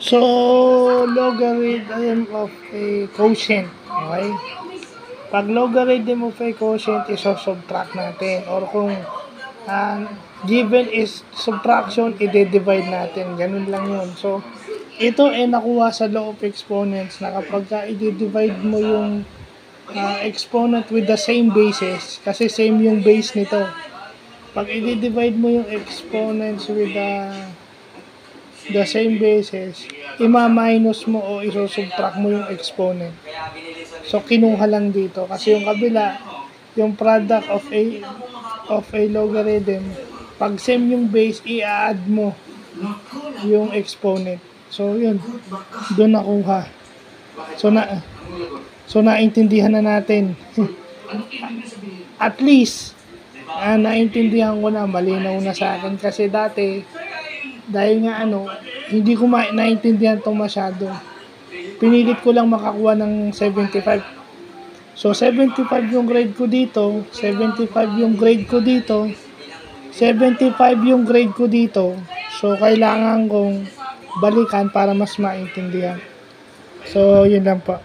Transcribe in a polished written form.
So, logarithm of a quotient, okay? Pag logarithm of a quotient, iso-subtract natin. Or kung given is subtraction, i-divide natin. Ganun lang yun. So, ito ay nakuha sa law of exponents na kapag i-divide mo yung exponent with the same basis, kasi same yung base nito. Pag i-divide mo yung exponents with the same basis, ima-minus mo o iso-subtract mo yung exponent. So, kinuha lang dito. Kasi yung kabila, yung product of a logarithm, pag same yung base, i-add mo yung exponent. So, yun. Doon nakuha. So, naintindihan na natin. At least, naintindihan ko na, malinaw na sa akin. Kasi dati, dahil nga hindi ko naintindihan to masyado. Pinilit ko lang makakuha ng 75. So, 75 yung grade ko dito, 75 yung grade ko dito, 75 yung grade ko dito. So, kailangan kong balikan para mas maintindihan. So, yun lang po.